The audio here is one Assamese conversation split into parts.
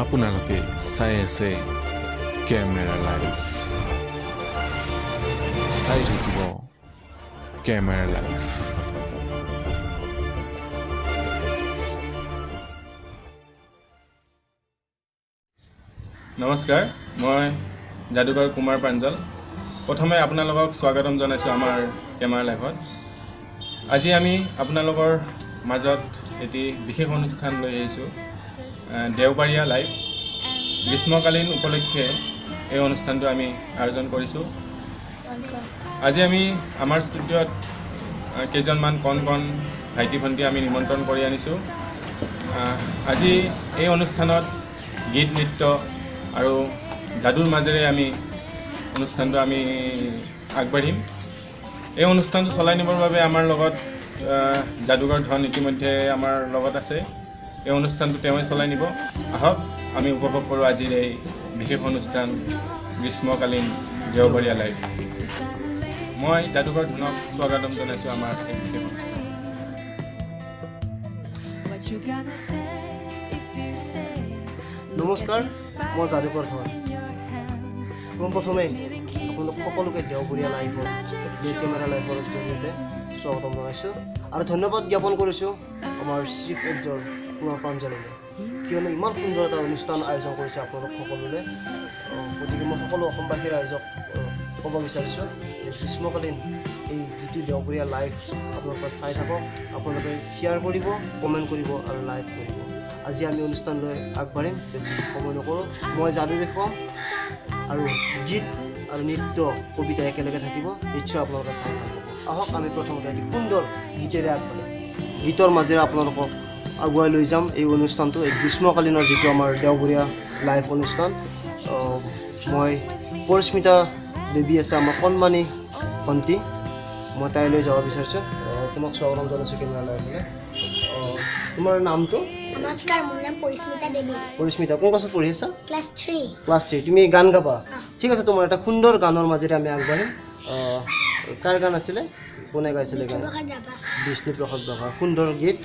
আপোনালোকে চাই আছে কেমেৰা লাইভ চাই থাকিব কেমেৰা লাইভ নমস্কাৰ মই যাদুকৰ কুমাৰ প্ৰাঞ্জল প্ৰথমে আপোনালোকক স্বাগতম জনাইছোঁ আমাৰ কেমেৰা লাইভত আজি আমি আপোনালোকৰ মাজত এটি বিশেষ অনুষ্ঠান লৈ আহিছোঁ দেওবাৰীয়া লাইভ গ্ৰীষ্মকালীন উপলক্ষে এই অনুষ্ঠানটো আমি আয়োজন কৰিছোঁ আজি আমি আমাৰ ষ্টুডিঅ'ত কেইজনমান কণ ভাইটি ভণ্টি আমি নিমন্ত্ৰণ কৰি আনিছোঁ আজি এই অনুষ্ঠানত গীত নৃত্য আৰু যাদুৰ মাজেৰে আমি অনুষ্ঠানটো আমি আগবাঢ়িম এই অনুষ্ঠানটো চলাই নিবৰ বাবে আমাৰ লগত যাদুকৰ ধন ইতিমধ্যে আমাৰ লগত আছে এই অনুষ্ঠানটো তেওঁই চলাই নিব আহক আমি উপভোগ কৰোঁ আজিৰ এই বিশেষ অনুষ্ঠান গ্ৰীষ্মকালীন দেওবাৰীয়া লাইভ মই যাদুকৰ ধনক স্বাগতম জনাইছোঁ আমাৰ এই বিশেষ অনুষ্ঠান নমস্কাৰ মই যাদুকৰ ধন পোনপ্ৰথমে আপোনালোক সকলোকে দেওবৰীয়া লাইভৰ কেমেৰা লাইভৰ জৰিয়তে স্বাগতম জনাইছোঁ আৰু ধন্যবাদ জ্ঞাপন কৰিছোঁ আমাৰ চিফ এডিটৰ কুমাৰ প্ৰাঞ্জললৈ কিয়নো ইমান সুন্দৰ এটা অনুষ্ঠান আয়োজন কৰিছে আপোনালোক সকলোলৈ গতিকে মই সকলো অসমবাসীৰ ৰাইজক ক'ব বিচাৰিছোঁ যে গ্ৰীষ্মকালীন এই যিটো দেওবৰীয়া লাইভ আপোনালোকে চাই থাকক আপোনালোকে শ্বেয়াৰ কৰিব কমেণ্ট কৰিব আৰু লাইক কৰিব আজি আমি অনুষ্ঠানলৈ আগবাঢ়িম বেছি সময় নকৰোঁ মই যাদু দেখুৱাম আৰু গীত আৰু নৃত্য কবিতা একেলগে থাকিব নিশ্চয় আপোনালোকে চাই ভাল পাব আহক আমি প্ৰথমতে এটি সুন্দৰ গীতেৰে আগবাঢ়িম গীতৰ মাজেৰে আপোনালোকক আগুৱাই লৈ যাম এই অনুষ্ঠানটো এই গ্ৰীষ্মকালীনৰ যিটো আমাৰ দেওবৰীয়া লাইভ অনুষ্ঠান মই পৰিস্মিতা দেৱী আছে আমাৰ কণমানি ভণ্টি মই তাইলৈ যাব বিচাৰিছোঁ তোমাক স্বাগতম জনাইছোঁ কেমেৰা লাইভলৈ তোমাৰ নামটো নমস্কাৰ মোৰ নাম পৰিস্মিতা দেৱী পৰিস্মিতা কোন ক্লাছত পঢ়ি আছা ক্লাছ 3 ক্লাছ 3 তুমি গান গাবা ঠিক আছে তোমাৰ এটা সুন্দৰ গানৰ মাজেৰে আমি আগবাঢ়িম কাৰ গান আছিলে কোনে গাইছিলে গান বিষ্ণুপ্ৰসাদ ৰাভা সুন্দৰ গীত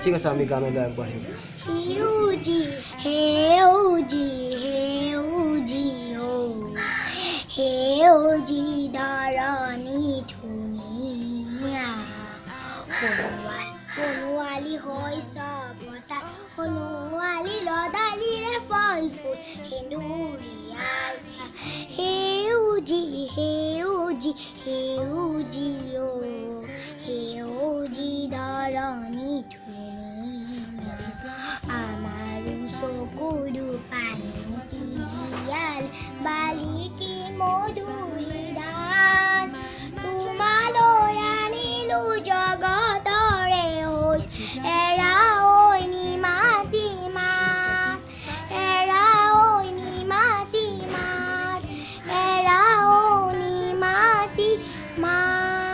ঠিক আছে আমি গানলৈ আগবাঢ়িম হেউজি হেউজি হেউজি ও হেউজি ধৰণী ধুনীয়া সোণোৱালী হৈ চবতা সোণোৱালী ৰদালিৰে ফল ফুল সেন্দুৰীয়া সেউজী সেউজী সেউজী ও সেউজী ধৰণী ধুনীয়া আমাৰো চকুৰো পানী জীয়াল বালিকী মধুৰী দান তোমালৈ আনিলো জগতৰে এৰা ঐ নিমাতি মাত এৰা ঐ নিমাতি মাত এৰা ঐ নিমাতি মাত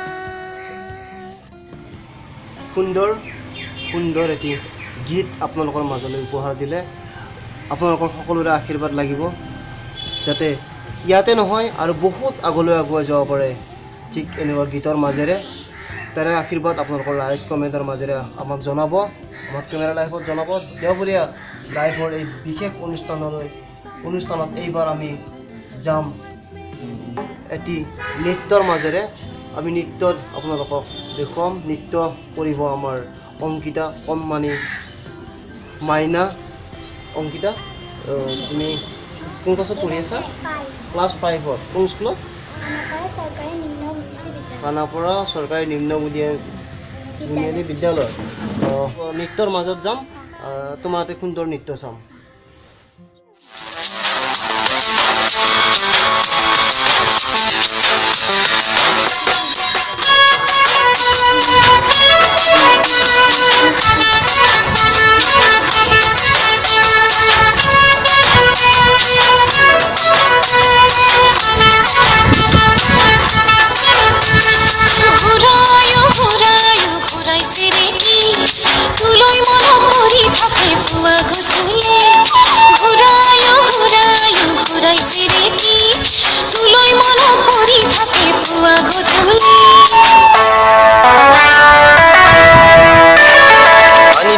সুন্দৰ এটি গীত আপোনালোকৰ মাজলৈ উপহাৰ দিলে আপোনালোকৰ সকলোৰে আশীৰ্বাদ লাগিব যাতে ইয়াতে নহয় আৰু বহুত আগলৈ আগুৱাই যাব পাৰে ঠিক এনেকুৱা গীতৰ মাজেৰে তাৰে আশীৰ্বাদ আপোনালোকৰ লাইক কমেণ্টৰ মাজেৰে আমাক জনাব আমাক কেমেৰা লাইভত জনাব দেওবৰীয়া লাইভৰ এই বিশেষ অনুষ্ঠানত এইবাৰ আমি যাম এটি নৃত্যৰ মাজেৰে আমি নৃত্যত আপোনালোকক দেখুৱাম নৃত্য কৰিব আমাৰ অংকিতা কণমানি মাইনা অংকিতা তুমি কোন ক্লাছত পঢ়ি আছা ক্লাছ 5ত কোন স্কুলত খানাপাৰা চৰকাৰী নিম্ন বুনিয়াদী বিদ্যালয় নৃত্যৰ মাজত যাম তোমাৰ এটা সুন্দৰ নৃত্য চাম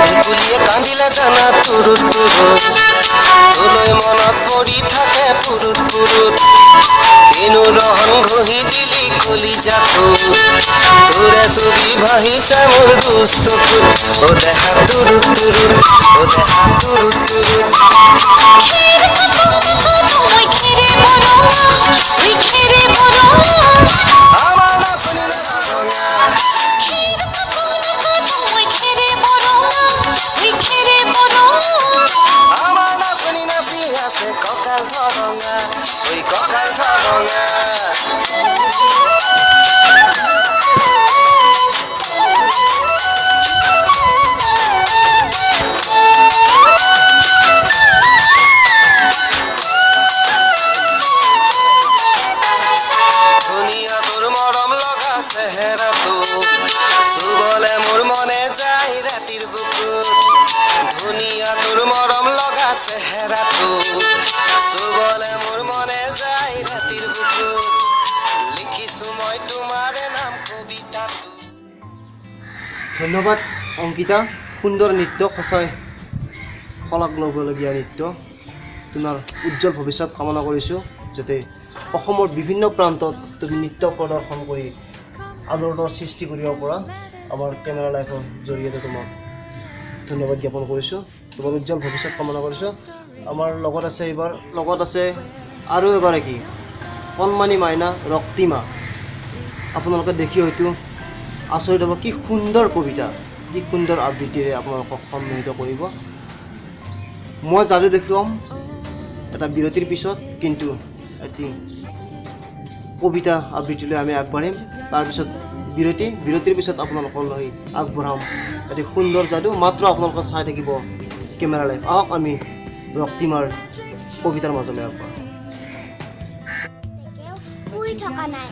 ভেকুলীয়ে কান্দিলে জানা তুৰু তুৰু রহন ঘহি দিলি কলিজাটো তোরে ছবি ভাহিছে মোর দুচকুত ও দেহা তুরুত তুরুত ও দেহা তুরুত তুরুত আমার নাচনি নাচি রঙা আমার নাচনি নাচি আছে কঁকাল ধরঙা ওই কঁকাল ধরঙা ধুনীয়া তোর মৰম লগা চেহেৰাটো চুবলে মোৰ মনে যায় ৰাতিৰ বুকুত ধুনীয়া তোৰ মৰম লগা চেহেৰাটো চুবলে মোৰ মনে যায় ৰাতিৰ বুকুত লিখিছো মই তোমাৰে নাম কবিতাটো ধন্যবাদ অংকিতা সুন্দৰ নৃত্য সঁচাই শলাগ ল'বলগীয়া নৃত্য তোমাৰ উজ্জ্বল ভৱিষ্যত কামনা কৰিছোঁ যাতে অসমৰ বিভিন্ন প্ৰান্তত তুমি নৃত্য প্ৰদৰ্শন কৰি আদৰৰ সৃষ্টি কৰিব পৰা আমাৰ কেমেৰা লাইফৰ জৰিয়তে তোমাক ধন্যবাদ জ্ঞাপন কৰিছোঁ তোমাৰ উজ্জ্বল ভৱিষ্যত কামনা কৰিছোঁ আমাৰ লগত আছে এইবাৰ লগত আছে আৰু এগৰাকী কণমানি মাইনা ৰক্তিমা আপোনালোকে দেখি হয়তো আচৰিত হ'ব কি সুন্দৰ কবিতা কি সুন্দৰ আবৃত্তিৰে আপোনালোকক সন্মোহিত কৰিব মই যাদু দেখুৱাম এটা বিৰতিৰ পিছত কিন্তু এটি কবিতা আবৃত্তিলৈ আমি আগবাঢ়িম তাৰপিছত বিৰতিৰ পিছত আপোনালোকলৈ আগবঢ়াম এটি সুন্দৰ যাদু মাত্ৰ আপোনালোকে চাই থাকিব কেমেৰা লাইভ আহক আমি ৰক্তিমাৰ কবিতাৰ মাজলৈ আগবাঢ়াম শুই থকা নাই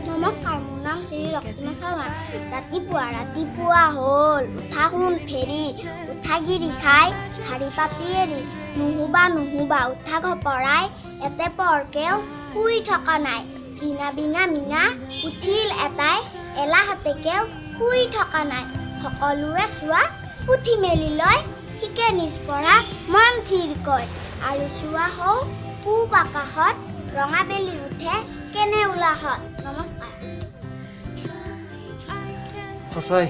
নমস্কাৰ মোৰ নাম শ্ৰী ৰক্তিমা শৰ্মা ৰাতিপুৱা হ'ল উঠা সোণ ফেৰি উঠাগিৰি খাই শাৰী পাতি এৰি নুহুবা উঠা ঘপৰাই এতে পৰকেও শুই থকা নাই বিনা মিনা উঠিল এটাই এলাহতেকেও শুই থকা নাই সকলোৱে চোৱা পুথি মেলি লয় শিকে নিজ পঢ়া মন থিৰ কয় আৰু চোৱা হওঁ পূব আকাশত ৰঙা বেলি উঠে কেনে উলাহত নমস্কাৰ সঁচাই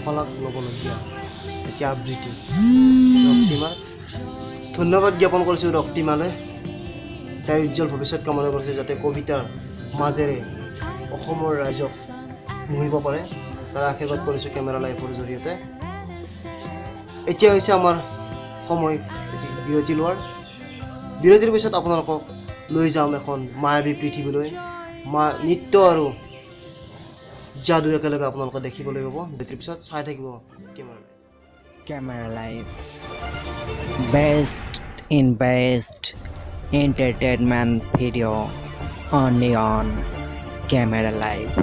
শলাগ ল'বলগীয়া এতিয়া আবৃত্তি ৰক্তিমাৰ ধন্যবাদ জ্ঞাপন কৰিছোঁ ৰক্তিমালৈ তাইৰ উজ্জ্বল ভৱিষ্যত কামনা কৰিছোঁ যাতে কবিতাৰ মাজেৰে অসমৰ ৰাইজক মোহিব পাৰে তাৰ আশীৰ্বাদ কৰিছোঁ কেমেৰা লাইভৰ জৰিয়তে এতিয়া হৈছে আমাৰ সময় বিৰতি লোৱাৰ বিৰতিৰ পিছত আপোনালোকক লৈ যাম এখন মায়াবী পৃথিৱীলৈ নৃত্য আৰু যাদু একেলগে আপোনালোকে দেখিবলৈ পাব বিৰতিৰ পিছত চাই থাকিব Camera Life, best in best entertainment video only on Camera Life.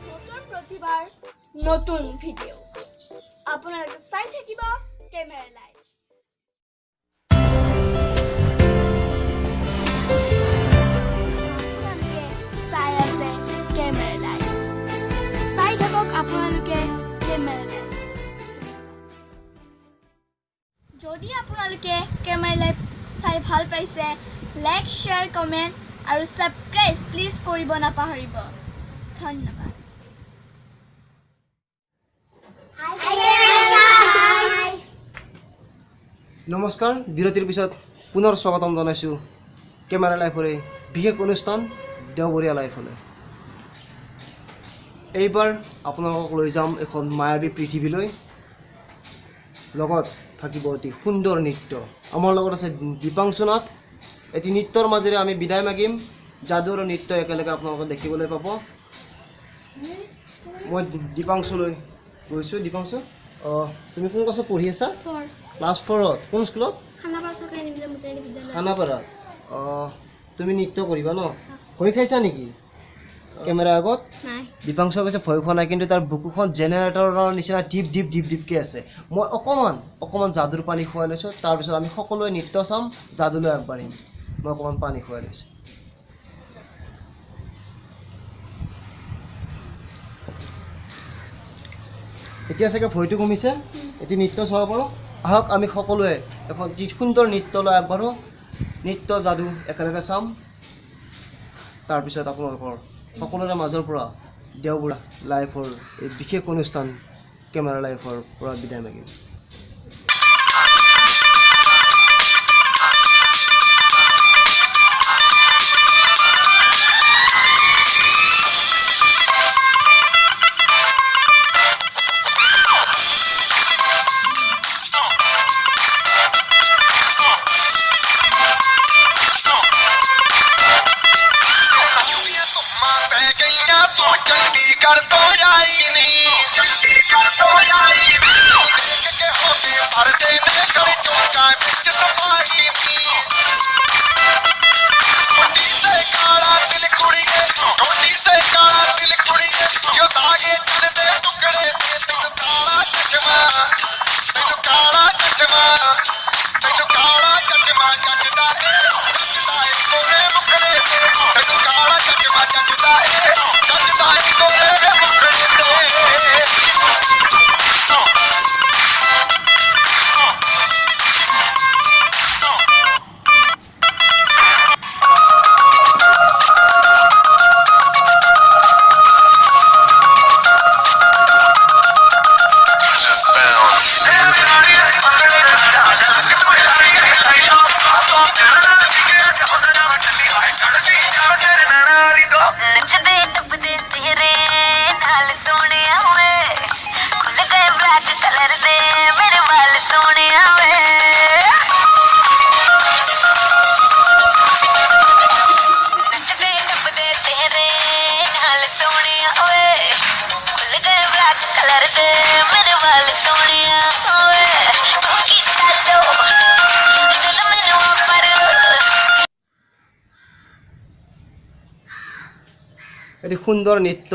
নতুন প্ৰতিবাৰ নতুন ভিডিঅ' আপোনালোকে চাই থাকিব কেমেৰা লাইভ চাই আছে কেমেৰা লাইভ চাই থাকক আপোনালোকে কেমেৰা লাইভ যদি আপোনালোকে কেমেৰা লাইভ চাই ভাল পাইছে লাইক শ্বেয়াৰ কমেণ্ট আৰু ছাবস্ক্ৰাইব প্লিজ কৰিব নাপাহৰিব ধন্যবাদ নমস্কাৰ বিৰতিৰ পিছত পুনৰ স্বাগতম জনাইছোঁ কেমেৰা লাইভৰে বিশেষ অনুষ্ঠান দেওবৰীয়া লাইভলৈ এইবাৰ আপোনালোকক লৈ যাম এখন মায়াবী পৃথিৱীলৈ লগত থাকিব অতি সুন্দৰ নৃত্য আমাৰ লগত আছে দীপাংশু নাথ এটি নৃত্যৰ মাজেৰে আমি বিদায় মাগিম যাদু আৰু নৃত্য একেলগে আপোনালোকে দেখিবলৈ পাব মই দীপাংশুলৈ গৈছোঁ দীপাংশু তুমি কোন ক্লাছত পঢ়ি আছা ক্লাছ 4ত কোন স্কুলত খানাপাৰা তুমি নৃত্য কৰিবা ন ভয় খাইছা নেকি কেমেৰাৰ আগত দীপাংশু কৈছে ভয় খোৱা নাই কিন্তু তাৰ বুকুখন জেনেৰেটৰৰ নিচিনা ডিপকৈ আছে মই অকণমান যাদুৰ পানী খুৱাই লৈছোঁ তাৰপিছত আমি সকলোৱে নৃত্য চাম যাদুলৈ আগবাঢ়িম মই অকণমান পানী খুৱাই লৈছোঁ এতিয়া চাগে ভয়টো কমিছে এতিয়া নৃত্য চাব পাৰোঁ আহক আমি সকলোৱে এখন যি সুন্দৰ নৃত্যলৈ আগবাঢ়ো, নৃত্য যাদু একেলগে চাম। তাৰপিছত আপোনালোকৰ সকলোৰে মাজৰ পৰা দেওবুঢ়া লাইফৰ এই বিশেষ অনুষ্ঠান কেমেৰা লাইফৰ পৰা বিদায় মাগিম। এটি সুন্দৰ নৃত্য,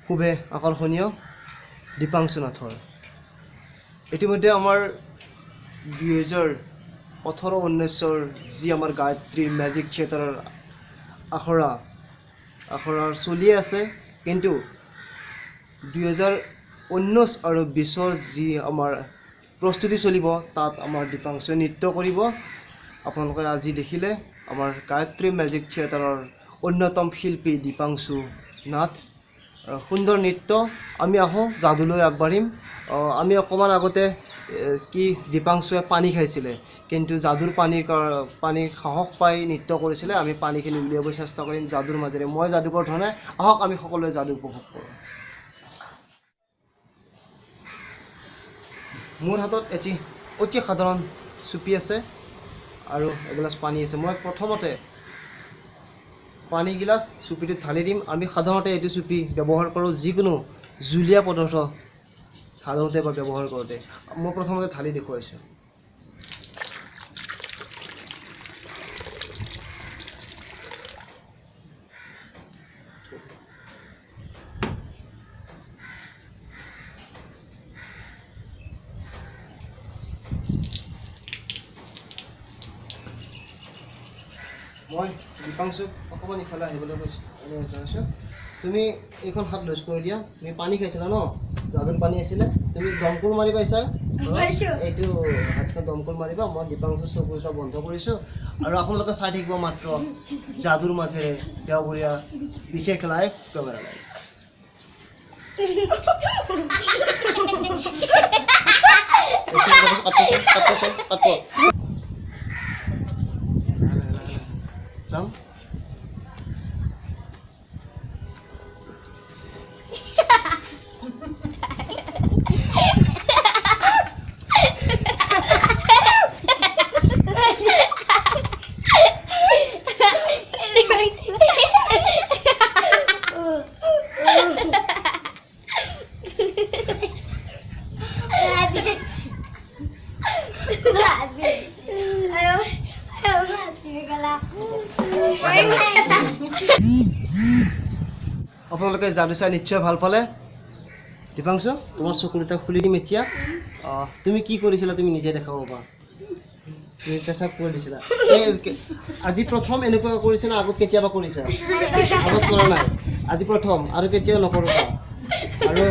খুবেই আকৰ্ষণীয় দীপাংশু নাথৰ। ইতিমধ্যে আমাৰ 2018-19 যি আমাৰ গায়ত্ৰী মেজিক থিয়েটাৰৰ আখৰা চলি আছে, কিন্তু 2019 আৰু 20ৰ যি আমাৰ প্ৰস্তুতি চলিব, তাত আমাৰ দীপাংশু নৃত্য কৰিব। আপোনালোকে আজি দেখিলে আমাৰ গায়ত্ৰী মেজিক থিয়েটাৰৰ অন্যতম শিল্পী দীপাংশু নাথ। সুন্দৰ নৃত্য। আমি আহোঁ যাদুলৈ আগবাঢ়িম। আমি অকণমান আগতে কি দীপাংশুৱে পানী খাইছিলে, কিন্তু যাদুৰ পানীৰ সাহস পাই নৃত্য কৰিছিলে। আমি পানীখিনি উলিয়াব চেষ্টা কৰিম যাদুৰ মাজেৰে। মই যাদুকৰ ধৰণে আহক আমি সকলোৱে যাদু উপভোগ কৰোঁ। মোৰ হাতত এটি অতি সাধাৰণ চুপি আছে আৰু এগিলাচ পানী আছে। মই প্ৰথমতে পানী গিলাচ চুপিটোত ঢালি দিম। আমি সাধাৰণতে এইটো চুপি ব্যৱহাৰ কৰোঁ যিকোনো জুলীয়া পদাৰ্থ ঢালোঁতে বা ব্যৱহাৰ কৰোঁতে। মই প্ৰথমতে ঢালি দেখুৱাইছোঁ। মই দীপাংশুক অকণমান ইফালে আহিবলৈ কৈছোঁ। তুমি এইখন হাত লুজ কৰি দিয়া। তুমি পানী খাইছিলা ন, যাদুৰ পানী আছিলে। তুমি দমকল মাৰি পাইছা? এইটো হাতখন দমকল মাৰিবা। মই দীপাংশুৰ চকুকেইটা বন্ধ কৰিছোঁ আৰু আপোনালোকে চাই থাকিব মাত্ৰ যাদুৰ মাজেৰে দেওবৰীয়া বিশেষ লাইভ কেমেৰা লাইভ। যাম। আপোনালোকে যাদু চাই নিশ্চয় ভাল পালে। দীপাংশু, তোমাৰ চকু দুটা খুলি দিম এতিয়া। তুমি কি কৰিছিলা তুমি নিজে দেখাব পাৰা। তুমি পেচাব কৰি দিছিলা। আজি প্ৰথম এনেকুৱা কৰিছে না আগত কেতিয়াবা কৰিছা? আগত কৰা নাই, আজি প্ৰথম আৰু কেতিয়াও নকৰিবা। আৰু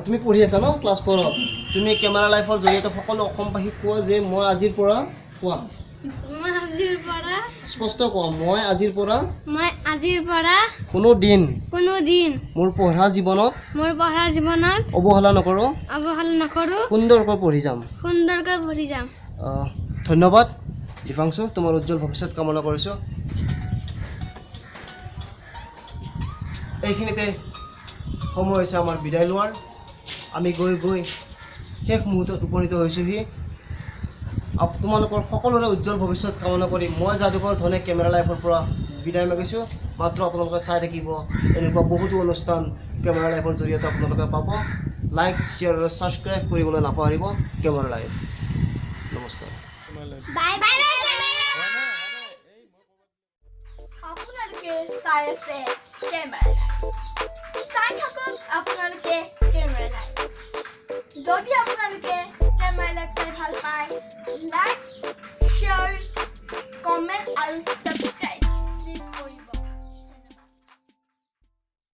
তুমি পঢ়ি আছা ন ক্লাছ 4ত তুমি কেমেৰা লাইফৰ জৰিয়তে সকলো অসমবাসীক কোৱা যে মই আজিৰ পৰা কোৱা স্পষ্ট কোৱা মই আজিৰ পৰা কোনো দিন মোৰ পঢ়া জীৱনত অৱহেলা নকৰো সুন্দৰকৈ পঢ়ি যাম ধন্যবাদ দীপাংশু তোমাৰ উজ্জ্বল ভৱিষ্যত কামনা কৰিছোঁ এইখিনিতে সময় হৈছে আমাৰ বিদায় লোৱাৰ আমি গৈ শেষ মুহূৰ্তত উপনীত হৈছোহি তোমালোকৰ সকলোৰে উজ্জ্বল ভৱিষ্যত কামনা কৰি মই যাদুকৰ ধনে কেমেৰা লাইফৰ পৰা বিদায় মাগিছোঁ মাত্ৰ আপোনালোকে চাই থাকিব এনেকুৱা বহুতো অনুষ্ঠান কেমেৰা লাইফৰ জৰিয়তে আপোনালোকে পাব লাইক শ্বেয়াৰ আৰু ছাবস্ক্ৰাইব কৰিবলৈ নাপাহৰিব কেমেৰা লাইফ নমস্কাৰ বাই বাই আপোনালোকে চাই আছে কেমেৰা চাই থাকক আপোনালোকে কেমেৰা লাইভ যদি আপোনালোকে কেমেৰা লাইভ চাই ভাল পায় লাইক